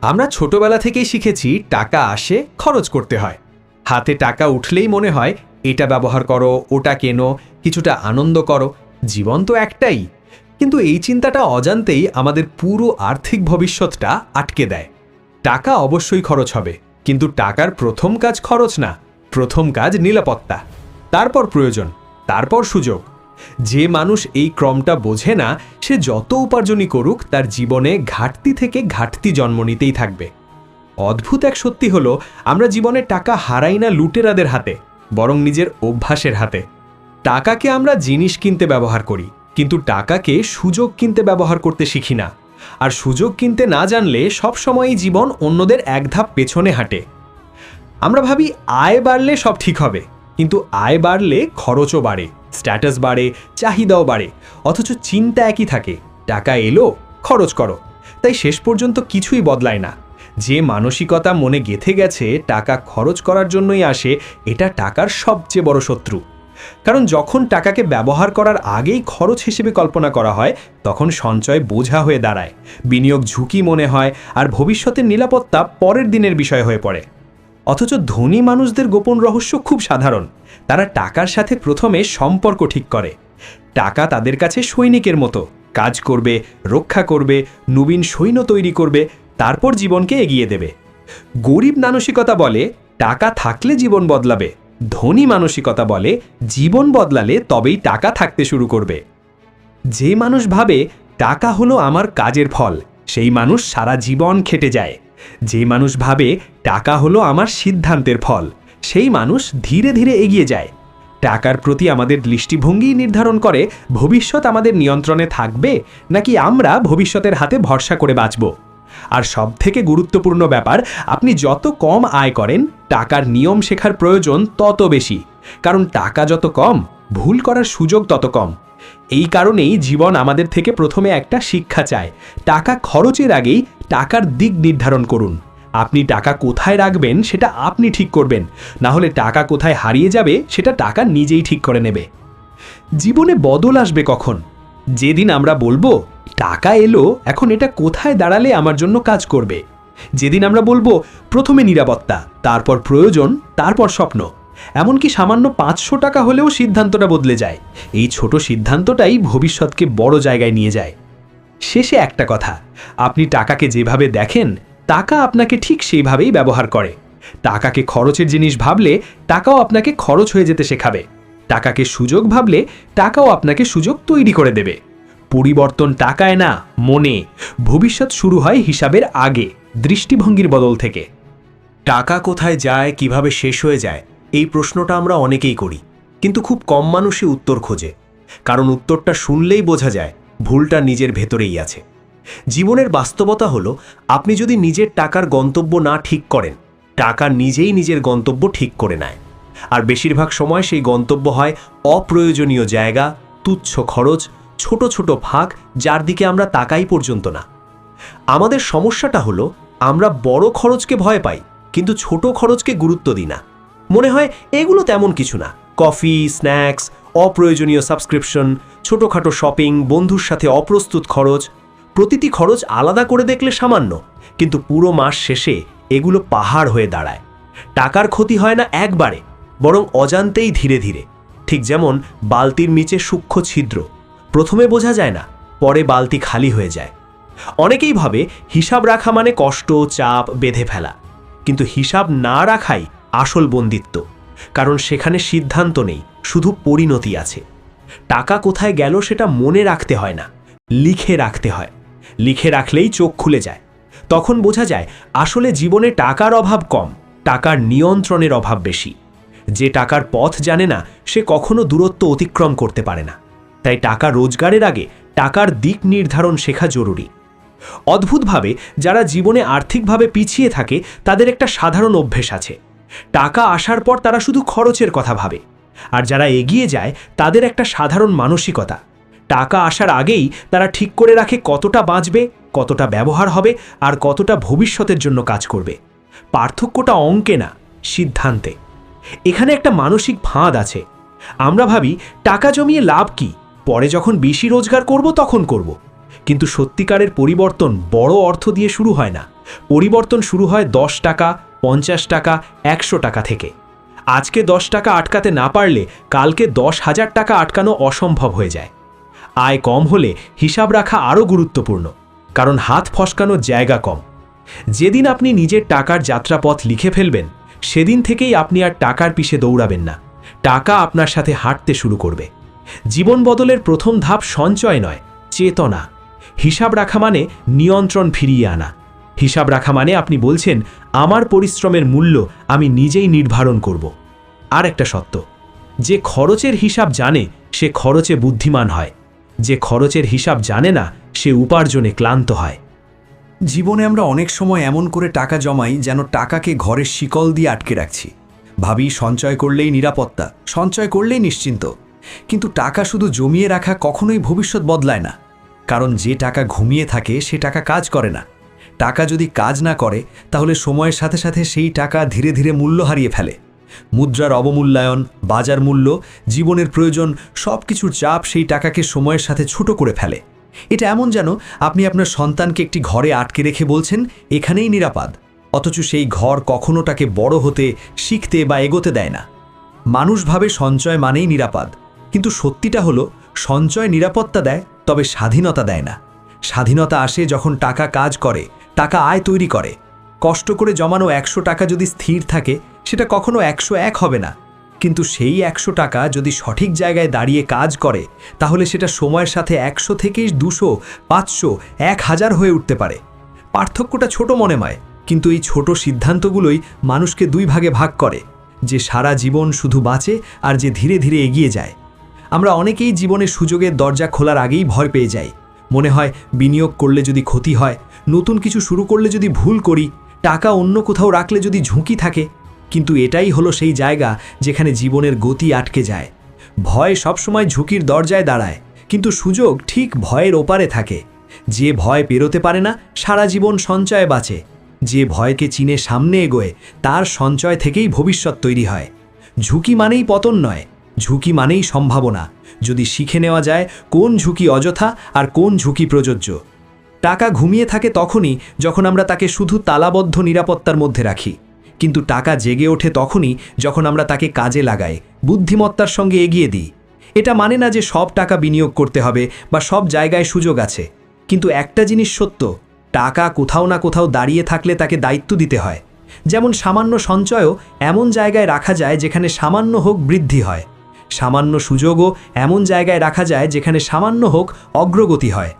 আমরা ছোটবেলা থেকেই শিখেছি টাকা আসে খরচ করতে হয়। হাতে টাকা উঠলেই মনে হয় এটা ব্যবহার করো, ওটা কেনো, কিছুটা আনন্দ করো। জীবন তো একটাই। কিন্তু এই চিন্তাটা অজান্তেই আমাদের পুরো আর্থিক ভবিষ্যৎটা আটকে দেয়। টাকা অবশ্যই খরচ হবে, কিন্তু টাকার প্রথম কাজ খরচ না, প্রথম কাজ নিরাপত্তা, তারপর প্রয়োজন, তারপর সুযোগ। যে মানুষ এই ক্রমটা বোঝে না, সে যত উপার্জনই করুক তার জীবনে ঘাটতি থেকে ঘাটতি জন্ম নিতেই থাকবে। অদ্ভুত এক সত্যি হলো, আমরা জীবনে টাকা হারাই না লুটেরাদের হাতে, বরং নিজের অভ্যাসের হাতে। টাকাকে আমরা জিনিস কিনতে ব্যবহার করি, কিন্তু টাকাকে সুযোগ কিনতে ব্যবহার করতে শিখি না। আর সুযোগ কিনতে না জানলে সবসময়ই জীবন অন্যদের এক ধাপ পেছনে হাঁটে। আমরা ভাবি আয় বাড়লে সব ঠিক হবে, কিন্তু আয় বাড়লে খরচও বাড়ে, স্ট্যাটাস বাড়ে, চাহিদাও বাড়ে, অথচ চিন্তা একই থাকে, টাকা এলো খরচ করো। তাই শেষ পর্যন্ত কিছুই বদলায় না। যে মানসিকতা মনে গেঁথে গেছে টাকা খরচ করার জন্যই আসে, এটা টাকার সবচেয়ে বড় শত্রু। কারণ যখন টাকাকে ব্যবহার করার আগেই খরচ হিসেবে কল্পনা করা হয়, তখন সঞ্চয় বোঝা হয়ে দাঁড়ায়, বিনিয়োগ ঝুঁকি মনে হয়, আর ভবিষ্যতের নিরাপত্তা পরের দিনের বিষয় হয়ে পড়ে। অথচ ধনী মানুষদের গোপন রহস্য খুব সাধারণ। তারা টাকার সাথে প্রথমে সম্পর্ক ঠিক করে। টাকা তাদের কাছে সৈনিকের মতো, কাজ করবে, রক্ষা করবে, নবীন সৈন্য তৈরি করবে, তারপর জীবনকে এগিয়ে দেবে। গরিব মানসিকতা বলে টাকা থাকলে জীবন বদলাবে, ধনী মানসিকতা বলে জীবন বদলালে তবেই টাকা থাকতে শুরু করবে। যে মানুষ ভাবে টাকা হলো আমার কাজের ফল, সেই মানুষ সারা জীবন খেটে যায়। যে মানুষ ভাবে টাকা হলো আমার সিদ্ধান্তের ফল, সেই মানুষ ধীরে ধীরে এগিয়ে যায়। টাকার প্রতি আমাদের দৃষ্টিভঙ্গি নির্ধারণ করে ভবিষ্যৎ আমাদের নিয়ন্ত্রণে থাকবে নাকি আমরা ভবিষ্যতের হাতে ভরসা করে বাঁচব। আর সবথেকে গুরুত্বপূর্ণ ব্যাপার, আপনি যত কম আয় করেন, টাকার নিয়ম শেখার প্রয়োজন তত বেশি। কারণ টাকা যত কম, ভুল করার সুযোগ তত কম। এই কারণেই জীবন আমাদের থেকে প্রথমে একটা শিক্ষা চায়। টাকা খরচের আগেই টাকার দিক নির্ধারণ করুন। আপনি টাকা কোথায় রাখবেন সেটা আপনি ঠিক করবেন, না হলে টাকা কোথায় হারিয়ে যাবে সেটা টাকা নিজেই ঠিক করে নেবে। জীবনে বদল আসবে কখন? যেদিন আমরা বলবো টাকা এলো, এখন এটা কোথায় দাঁড়ালে আমার জন্য কাজ করবে। যেদিন আমরা বলবো প্রথমে নিরাপত্তা, তারপর প্রয়োজন, তারপর স্বপ্ন। এমনকি সামান্য 500 টাকা হলেও সিদ্ধান্তটা বদলে যায়। এই ছোট সিদ্ধান্তটাই ভবিষ্যৎকে বড় জায়গায় নিয়ে যায়। শেষে একটা কথা, আপনি টাকাকে যেভাবে দেখেন, টাকা আপনাকে ঠিক সেইভাবেই ব্যবহার করে। টাকাকে খরচের জিনিস ভাবলে টাকাও আপনাকে খরচ হয়ে যেতে শেখাবে। টাকাকে সুযোগ ভাবলে টাকাও আপনাকে সুযোগ তৈরি করে দেবে। পরিবর্তন টাকায় না, মনে। ভবিষ্যৎ শুরু হয় হিসাবের আগে, দৃষ্টিভঙ্গির বদল থেকে। টাকা কোথায় যায়, কিভাবে শেষ হয়ে যায়, এই প্রশ্নটা আমরা অনেকেই করি, কিন্তু খুব কম মানুষই উত্তর খোঁজে। কারণ উত্তরটা শুনলেই বোঝা যায় ভুলটা নিজের ভেতরেই আছে। জীবনের বাস্তবতা হলো, আপনি যদি নিজের টাকার গন্তব্য না ঠিক করেন, টাকা নিজেই নিজের গন্তব্য ঠিক করে নেয়। আর বেশিরভাগ সময় সেই গন্তব্য হয় অপ্রয়োজনীয় জায়গা, তুচ্ছ খরচ, ছোট ছোট ফাঁক, যার দিকে আমরা তাকাই পর্যন্ত না। আমাদের সমস্যাটা হলো, আমরা বড় খরচকে ভয় পাই, কিন্তু ছোট খরচকে গুরুত্ব দিই না। মনে হয় এগুলো তেমন কিছু না। কফি, স্ন্যাক্স, অপ্রয়োজনীয় সাবস্ক্রিপশন, ছোটোখাটো শপিং, বন্ধুর সাথে অপ্রস্তুত খরচ। প্রতিটি খরচ আলাদা করে দেখলে সামান্য, কিন্তু পুরো মাস শেষে এগুলো পাহাড় হয়ে দাঁড়ায়। টাকার ক্ষতি হয় না একবারে, বরং অজান্তেই ধীরে ধীরে। ঠিক যেমন বালতির নিচে সূক্ষ্ম ছিদ্র, প্রথমে বোঝা যায় না, পরে বালতি খালি হয়ে যায়। অনেকেই ভাবে হিসাব রাখা মানে কষ্ট, চাপ, বেঁধে ফেলা। কিন্তু হিসাব না রাখাই আসল বন্দিত্ব, কারণ সেখানে সিদ্ধান্ত নেই, শুধু পরিণতি আছে। টাকা কোথায় গেল সেটা মনে রাখতে হয় না, লিখে রাখতে হয়। লিখে রাখলেই চোখ খুলে যায়। তখন বোঝা যায় আসলে জীবনে টাকার অভাব কম, টাকার নিয়ন্ত্রণের অভাব বেশি। যে টাকার পথ জানে না, সে কখনো দূরত্ব অতিক্রম করতে পারে না। তাই টাকা রোজগারের আগে টাকার দিক নির্ধারণ শেখা জরুরি। অদ্ভুতভাবে যারা জীবনে আর্থিকভাবে পিছিয়ে থাকে, তাদের একটা সাধারণ অভ্যেস আছে। টাকা আসার পর তারা শুধু খরচের কথা ভাবে। আর যারা এগিয়ে যায়, তাদের একটা সাধারণ মানসিকতা। টাকা আসার আগেই তারা ঠিক করে রাখে কতটা বাঁচবে, কতটা ব্যবহার হবে, আর কতটা ভবিষ্যতের জন্য কাজ করবে। পার্থক্যটা অঙ্কে না, সিদ্ধান্তে। এখানে একটা মানসিক ফাঁদ আছে। আমরা ভাবি টাকা জমিয়ে লাভ কি, পরে যখন বেশি রোজগার করব তখন করব। কিন্তু সত্যিকারের পরিবর্তন বড় অর্থ দিয়ে শুরু হয় না, পরিবর্তন শুরু হয় 10 টাকা, 50 টাকা, 100 টাকা থেকে। আজকে 10 টাকা আটকাতে না পারলে কালকে 10,000 টাকা আটকানো অসম্ভব হয়ে যায়। আয় কম হলে হিসাব রাখা আরও গুরুত্বপূর্ণ, কারণ হাত ফসকানোর জায়গা কম। যেদিন আপনি নিজের টাকার যাত্রাপথ লিখে ফেলবেন, সেদিন থেকেই আপনি আর টাকার পিছে দৌড়াবেন না, টাকা আপনার সাথে হাঁটতে শুরু করবে। জীবন বদলের প্রথম ধাপ সঞ্চয় নয়, চেতনা। হিসাব রাখা মানে নিয়ন্ত্রণ ফিরিয়ে আনা। হিসাব রাখা মানে আপনি বলছেন, আমার পরিশ্রমের মূল্য আমি নিজেই নির্ধারণ করব। আর একটা সত্য, যে খরচের হিসাব জানে সে খরচে বুদ্ধিমান হয়, যে খরচের হিসাব জানে না সে উপার্জনে ক্লান্ত হয়। জীবনে আমরা অনেক সময় এমন করে টাকা জমাই যেন টাকাকে ঘরের শিকল দিয়ে আটকে রাখছি। ভাবি সঞ্চয় করলেই নিরাপত্তা, সঞ্চয় করলেই নিশ্চিন্ত। কিন্তু টাকা শুধু জমিয়ে রাখা কখনোই ভবিষ্যৎ বদলায় না। কারণ যে টাকা ঘুমিয়ে থাকে সে টাকা কাজ করে না। টাকা যদি কাজ না করে তাহলে সময়ের সাথে সাথে সেই টাকা ধীরে ধীরে মূল্য হারিয়ে ফেলে। মুদ্রার অবমূল্যায়ন, বাজার মূল্য, জীবনের প্রয়োজন, সব কিছুর চাপ সেই টাকাকে সময়ের সাথে ছোট করে ফেলে। এটা এমন যেন আপনি আপনার সন্তানকে একটি ঘরে আটকে রেখে বলছেন এখানেই নিরাপদ, অথচ সেই ঘর কখনো তাকে বড় হতে, শিখতে বা এগোতে দেয় না। মানুষ ভাবে সঞ্চয় মানেই নিরাপদ, কিন্তু সত্যিটা হলো সঞ্চয় নিরাপত্তা দেয়, তবে স্বাধীনতা দেয় না। স্বাধীনতা আসে যখন টাকা কাজ করে, টাকা আয় তৈরি করে। কষ্ট করে জমানো 100 টাকা যদি স্থির থাকে সেটা কখনো 101 হবে না, কিন্তু সেই 100 টাকা যদি সঠিক জায়গায় দাঁড়িয়ে কাজ করে তাহলে সেটা সময়ের সাথে 100 থেকে 200, 500, 1000 হয়ে উঠতে পারে। পার্থক্যটা ছোট মনে হয়, কিন্তু এই ছোট সিদ্ধান্তগুলোই মানুষকে দুই ভাগে ভাগ করে, যে সারা জীবন শুধু বাঁচে আর যে ধীরে ধীরে এগিয়ে যায়। আমরা অনেকেই জীবনে সুযোগের দরজা খোলার আগেই ভয় পেয়ে যাই। মনে হয় বিনিয়োগ করলে যদি ক্ষতি হয়, নতুন কিছু শুরু করলে যদি ভুল করি, টাকা অন্য কোথাও রাখলে যদি ঝুঁকি থাকে। কিন্তু এটাই হলো সেই জায়গা যেখানে জীবনের গতি আটকে যায়। ভয় সবসময় ঝুঁকির দরজায় দাঁড়ায়, কিন্তু সুযোগ ঠিক ভয়ের ওপারে থাকে। যে ভয় পেরোতে পারে না সারা জীবন সঞ্চয়ে বাঁচে। যে ভয়কে চিনে সামনে এগোয় তার সঞ্চয় থেকেই ভবিষ্যৎ তৈরি হয়। ঝুঁকি মানেই পতন নয়, ঝুঁকি মানেই সম্ভাবনা, যদি শিখে নেওয়া যায় কোন ঝুঁকি অযথা আর কোন ঝুঁকি প্রযোজ্য। টাকা ঘুমিয়ে থাকে তখনই যখন আমরা তাকে শুধু তালাবদ্ধ নিরাপত্তার মধ্যে রাখি, কিন্তু টাকা জেগে ওঠে তখনই যখন আমরা তাকে কাজে লাগাই, বুদ্ধিমত্তার সঙ্গে এগিয়ে দিই। এটা মানে না যে সব টাকা বিনিয়োগ করতে হবে বা সব জায়গায় সুযোগ আছে, কিন্তু একটা জিনিস সত্য, টাকা কোথাও না কোথাও দাঁড়িয়ে থাকলে তাকে দায়িত্ব দিতে হয়। যেমন সামান্য সঞ্চয়ও এমন জায়গায় রাখা যায় যেখানে সামান্য হোক বৃদ্ধি হয়। সামান্য সুযোগও এমন জায়গায় রাখা যায় যেখানে সামান্য হোক অগ্রগতি হয়।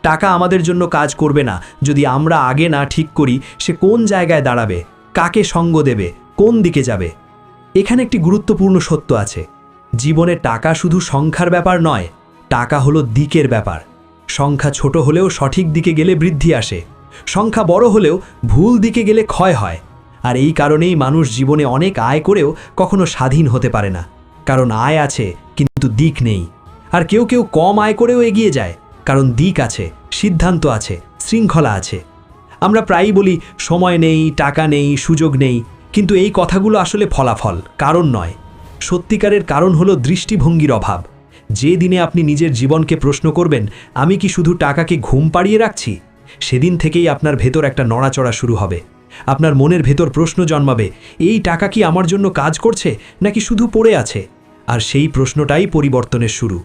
টাকা আমাদের জন্য কাজ করবে না যদি আমরা আগে না ঠিক করি সে কোন জায়গায় দাঁড়াবে, কাকে সঙ্গ দেবে, কোন দিকে যাবে। এখানে একটি গুরুত্বপূর্ণ সত্য আছে, জীবনে টাকা শুধু সংখ্যার ব্যাপার নয়, টাকা হলো দিকের ব্যাপার। সংখ্যা ছোট হলেও সঠিক দিকে গেলে বৃদ্ধি আসে, সংখ্যা বড় হলেও ভুল দিকে গেলে ক্ষয় হয়। আর এই কারণেই মানুষ জীবনে অনেক আয় করেও কখনো স্বাধীন হতে পারে না, কারণ আয় আছে কিন্তু দিক নেই। আর কেউ কেউ কম আয় করেও এগিয়ে যায়, কারণ দিক আছে, সিদ্ধান্ত আছে, শৃঙ্খলা আছে। আমরা প্রায়ই বলি সময় নেই, টাকা নেই, সুযোগ নেই, কিন্তু এই কথাগুলো আসলে ফলাফল, কারণ নয়। সত্যিকারের কারণ হলো দৃষ্টিভঙ্গির অভাব। যে দিনে আপনি নিজের জীবনকে প্রশ্ন করবেন আমি কি শুধু টাকাকে ঘুম পাড়িয়ে রাখছি, সেদিন থেকেই আপনার ভেতর একটা নড়াচড়া শুরু হবে। আপনার মনের ভেতর প্রশ্ন জন্মাবে, এই টাকা কি আমার জন্য কাজ করছে নাকি শুধু পড়ে আছে? আর সেই প্রশ্নটাই পরিবর্তনের শুরু।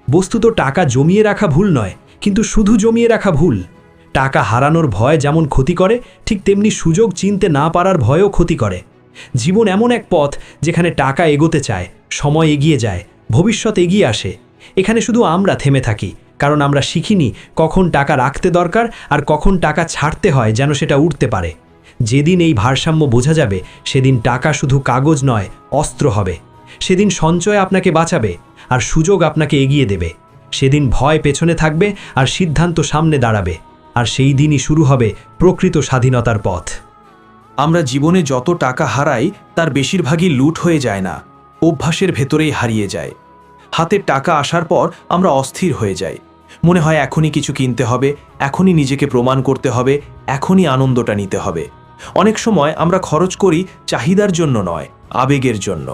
বস্তুত টাকা জমিয়ে রাখা ভুল নয়, কিন্তু শুধু জমিয়ে রাখা ভুল। টাকা হারানোর ভয় যেমন ক্ষতি করে, ঠিক তেমনি সুযোগ চিনতে না পারার ভয়ও ক্ষতি করে। জীবন এমন এক পথ যেখানে টাকা এগোতে চায়, সময় এগিয়ে যায়, ভবিষ্যৎ এগিয়ে আসে। এখানে শুধু আমরা থেমে থাকি, কারণ আমরা শিখিনি কখন টাকা রাখতে দরকার আর কখন টাকা ছাড়তে হয় যেন সেটা উঠতে পারে। যেদিন এই ভারসাম্য বোঝা যাবে সেদিন টাকা শুধু কাগজ নয়, অস্ত্র হবে। সেদিন সঞ্চয় আপনাকে বাঁচাবে আর সুযোগ আপনাকে এগিয়ে দেবে। সেদিন ভয় পেছনে থাকবে আর সিদ্ধান্ত সামনে দাঁড়াবে। আর সেই দিনই শুরু হবে প্রকৃত স্বাধীনতার পথ। আমরা জীবনে যত টাকা হারাই তার বেশিরভাগই লুট হয়ে যায় না, অভ্যাসের ভেতরেই হারিয়ে যায়। হাতের টাকা আসার পর আমরা অস্থির হয়ে যাই, মনে হয় এখনই কিছু কিনতে হবে, এখনই নিজেকে প্রমাণ করতে হবে, এখনই আনন্দটা নিতে হবে। অনেক সময় আমরা খরচ করি চাহিদার জন্য নয়, আবেগের জন্য,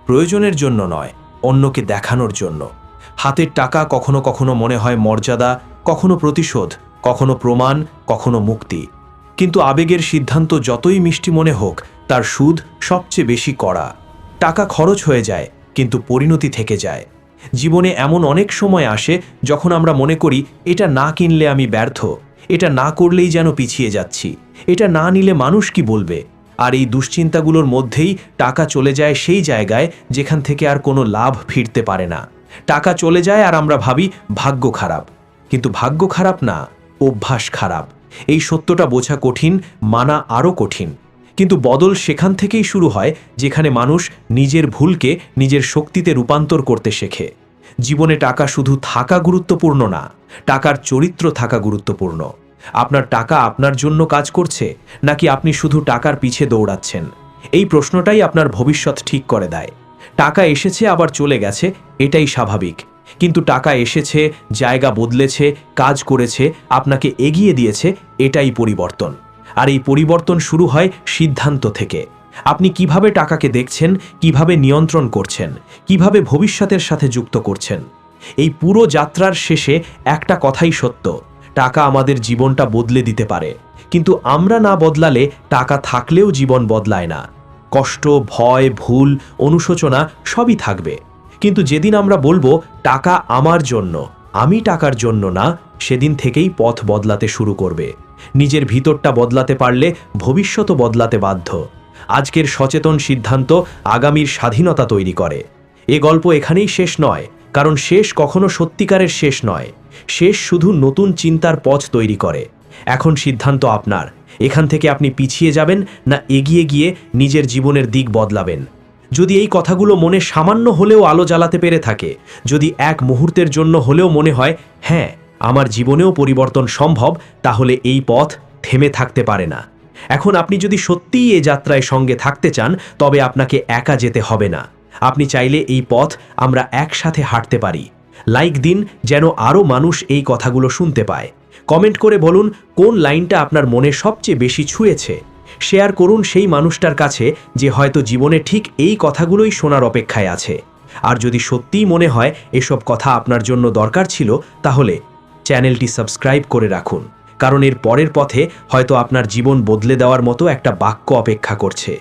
প্রয়োজনের জন্য নয়, অন্যকে দেখানোর জন্য। হাতের টাকা কখনো কখনো মনে হয় মর্যাদা, কখনো প্রতিশোধ, কখনো প্রমাণ, কখনো মুক্তি। কিন্তু আবেগের সিদ্ধান্ত যতই মিষ্টি মনে হোক তার সুদ সবচেয়ে বেশি কড়া। টাকা খরচ হয়ে যায় কিন্তু পরিণতি থেকে যায়। জীবনে এমন অনেক সময় আসে যখন আমরা মনে করি এটা না কিনলে আমি ব্যর্থ, এটা না করলেই যেন পিছিয়ে যাচ্ছি, এটা না নিলে মানুষ কি বলবে। আর এই দুশ্চিন্তাগুলোর মধ্যেই টাকা চলে যায় সেই জায়গায় যেখান থেকে আর কোনো লাভ ফিরতে পারে না। টাকা চলে যায় আর আমরা ভাবি ভাগ্য খারাপ, কিন্তু ভাগ্য খারাপ না, অভ্যাস খারাপ। এই সত্যটা বোঝা কঠিন, মানা আরও কঠিন। কিন্তু বদল সেখান থেকেই শুরু হয় যেখানে মানুষ নিজের ভুলকে নিজের শক্তিতে রূপান্তর করতে শেখে। জীবনে টাকা শুধু থাকা গুরুত্বপূর্ণ না, টাকার চরিত্র থাকা গুরুত্বপূর্ণ। আপনার টাকা আপনার জন্য কাজ করছে নাকি আপনি শুধু টাকার পিছে দৌড়াচ্ছেন? এই প্রশ্নটাই আপনার ভবিষ্যৎ ঠিক করে দেয়। টাকা এসেছে আবার চলে গেছে, এটাই স্বাভাবিক। কিন্তু টাকা এসেছে, জায়গা বদলেছে, কাজ করেছে, আপনাকে এগিয়ে দিয়েছে, এটাই পরিবর্তন। আর এই পরিবর্তন শুরু হয় সিদ্ধান্ত থেকে। আপনি কিভাবে টাকাকে দেখছেন, কিভাবে নিয়ন্ত্রণ করছেন, কিভাবে ভবিষ্যতের সাথে যুক্ত করছেন। এই পুরো যাত্রার শেষে একটা কথাই সত্য, টাকা আমাদের জীবনটা বদলে দিতে পারে, কিন্তু আমরা না বদলালে টাকা থাকলেও জীবন বদলায় না। কষ্ট, ভয়, ভুল, অনুশোচনা সবই থাকবে, কিন্তু যেদিন আমরা বলবো টাকা আমার জন্য, আমি টাকার জন্য না, সেদিন থেকেই পথ বদলাতে শুরু করবে। নিজের ভিতরটা বদলাতে পারলে ভবিষ্যৎও বদলাতে বাধ্য। আজকের সচেতন সিদ্ধান্ত আগামীর স্বাধীনতা তৈরি করে। এ গল্প এখানেই শেষ নয়, কারণ শেষ কখনো সত্যিকারের শেষ নয়। শেষ শুধু নতুন চিন্তার পথ তৈরি করে। এখন সিদ্ধান্ত আপনার, এখান থেকে আপনি পিছিয়ে যাবেন না এগিয়ে গিয়ে নিজের জীবনের দিক বদলাবেন। যদি এই কথাগুলো মনে সামান্য হলেও আলো জ্বালাতে পেরে থাকে, যদি এক মুহূর্তের জন্য হলেও মনে হয় হ্যাঁ আমার জীবনেও পরিবর্তন সম্ভব, তাহলে এই পথ থেমে থাকতে পারে না। এখন আপনি যদি সত্যিই এই যাত্রায় সঙ্গে থাকতে চান, তবে আপনাকে একা যেতে হবে না। আপনি চাইলে এই পথ আমরা একসাথে হাঁটতে পারি। লাইক দিন যেন আরও মানুষ এই কথাগুলো শুনতে পায়। কমেন্ট করে বলুন কোন লাইনটা আপনার মনে সবচেয়ে বেশি ছুঁয়েছে। শেয়ার করুন সেই মানুষটার কাছে যে হয়তো জীবনে ঠিক এই কথাগুলোই শোনার অপেক্ষায় আছে। আর যদি সত্যিই মনে হয় এসব কথা আপনার জন্য দরকার ছিল, তাহলে চ্যানেলটি সাবস্ক্রাইব করে রাখুন, কারণ এর পরের পথে হয়তো আপনার জীবন বদলে দেওয়ার মতো একটা বাক্য অপেক্ষা করছে।